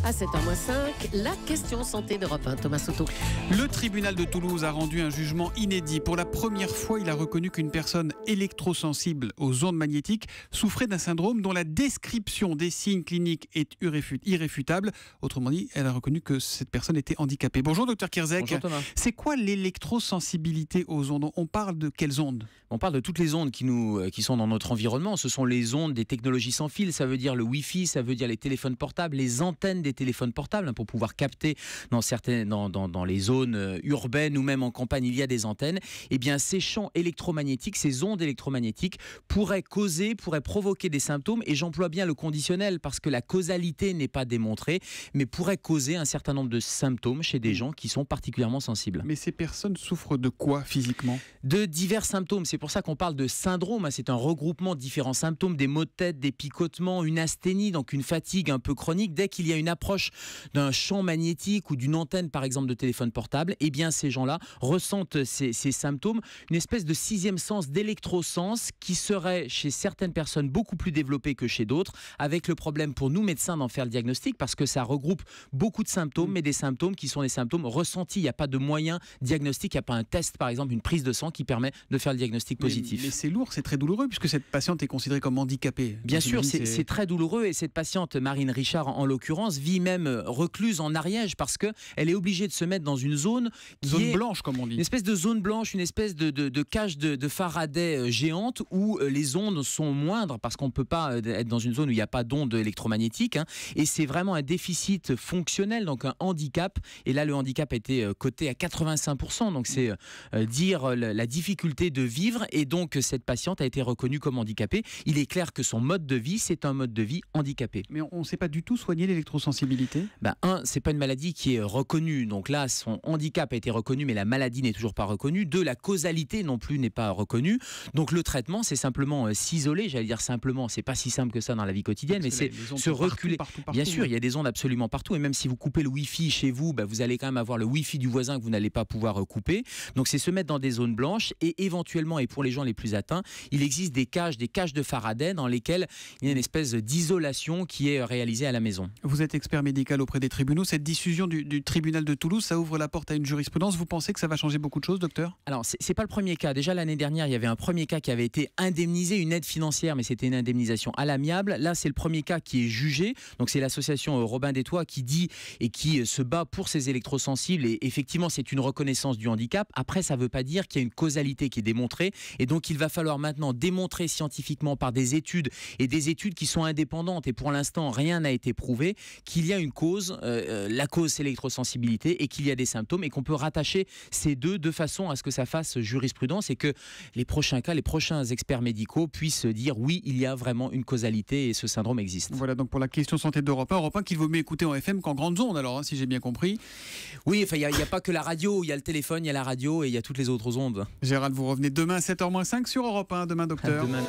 À 7h05, la question santé d'Europe 1, Thomas Soto. Le tribunal de Toulouse a rendu un jugement inédit. Pour la première fois, il a reconnu qu'une personne électrosensible aux ondes magnétiques souffrait d'un syndrome dont la description des signes cliniques est irréfutable. Autrement dit, elle a reconnu que cette personne était handicapée. Bonjour Dr Kirzek. Bonjour Thomas. C'est quoi l'électrosensibilité aux ondes ? On parle de quelles ondes ? On parle de toutes les ondes qui sont dans notre environnement. Ce sont les ondes des technologies sans fil, ça veut dire le Wi-Fi, ça veut dire les téléphones portables, les antennes des téléphones portables, pour pouvoir capter dans les zones urbaines ou même en campagne, il y a des antennes. Eh bien, ces champs électromagnétiques, ces ondes électromagnétiques pourraient provoquer des symptômes, et j'emploie bien le conditionnel parce que la causalité n'est pas démontrée, mais pourrait causer un certain nombre de symptômes chez des gens qui sont particulièrement sensibles. Mais ces personnes souffrent de quoi physiquement ? De divers symptômes. C'est pour ça qu'on parle de syndrome. C'est un regroupement de différents symptômes, des maux de tête, des picotements, une asthénie, donc une fatigue un peu chronique. Dès qu'il y a une approche d'un champ magnétique ou d'une antenne, par exemple, de téléphone portable, eh bien, ces gens-là ressentent ces symptômes, une espèce de sixième sens, d'électrosens, qui serait chez certaines personnes beaucoup plus développé que chez d'autres, avec le problème pour nous médecins d'en faire le diagnostic, parce que ça regroupe beaucoup de symptômes, mais des symptômes qui sont des symptômes ressentis. Il n'y a pas de moyen diagnostique, il n'y a pas un test, par exemple, une prise de sang qui permet de faire le diagnostic positif. Mais c'est lourd, c'est très douloureux, puisque cette patiente est considérée comme handicapée. Bien sûr, c'est très douloureux, et cette patiente, Marine Richard en l'occurrence, vit même recluse en Ariège parce qu'elle est obligée de se mettre dans une zone blanche, comme on dit. Une espèce de zone blanche, une espèce de cage de Faraday géante où les ondes sont moindres, parce qu'on ne peut pas être dans une zone où il n'y a pas d'ondes électromagnétiques, et c'est vraiment un déficit fonctionnel, donc un handicap, et là le handicap a été coté à 85%, donc c'est dire la difficulté de vivre, et donc cette patiente a été reconnue comme handicapée. Il est clair que son mode de vie, c'est un mode de vie handicapé. Mais on ne sait pas du tout soigner l'électrosensibilité ? C'est pas une maladie qui est reconnue, donc là son handicap a été reconnu, mais la maladie n'est toujours pas reconnue. Deux, la causalité non plus n'est pas reconnue, donc le traitement c'est simplement s'isoler, j'allais dire simplement, c'est pas si simple que ça dans la vie quotidienne, mais c'est se reculer. Partout, bien sûr, il y a des ondes absolument partout, et même si vous coupez le Wi-Fi chez vous, vous allez quand même avoir le Wi-Fi du voisin que vous n'allez pas pouvoir couper. Donc c'est se mettre dans des zones blanches, et éventuellement, et pour les gens les plus atteints, il existe des cages de Faraday dans lesquelles il y a une espèce d'isolation qui est réalisée à la maison. Vous êtes expert médical auprès des tribunaux. Cette décision du tribunal de Toulouse, ça ouvre la porte à une jurisprudence. Vous pensez que ça va changer beaucoup de choses, docteur ? Alors, c'est pas le premier cas. Déjà, l'année dernière, il y avait un premier cas qui avait été indemnisé, une aide financière, mais c'était une indemnisation à l'amiable. Là, c'est le premier cas qui est jugé. Donc, c'est l'association Robin des Toits qui dit et qui se bat pour ces électrosensibles. Et effectivement, c'est une reconnaissance du handicap. Après, ça ne veut pas dire qu'il y a une causalité qui est démontrée. Et donc, il va falloir maintenant démontrer scientifiquement par des études, et des études qui sont indépendantes. Et pour l'instant, rien n'a été prouvé qu'il y a une cause. La cause, c'est l'électrosensibilité, et qu'il y a des symptômes, et qu'on peut rattacher ces deux de façon à ce que ça fasse jurisprudence, et que les prochains cas, les prochains experts médicaux puissent dire oui, il y a vraiment une causalité et ce syndrome existe. Voilà donc pour la question santé d'Europe 1 qu'il vaut mieux écouter en FM qu'en grande onde, alors, si j'ai bien compris. Oui, il n'y a pas que la radio, il y a le téléphone, il y a la radio, et il y a toutes les autres ondes. Gérald, vous revenez demain à 7h-5 sur Europe 1. Demain, docteur. Demain.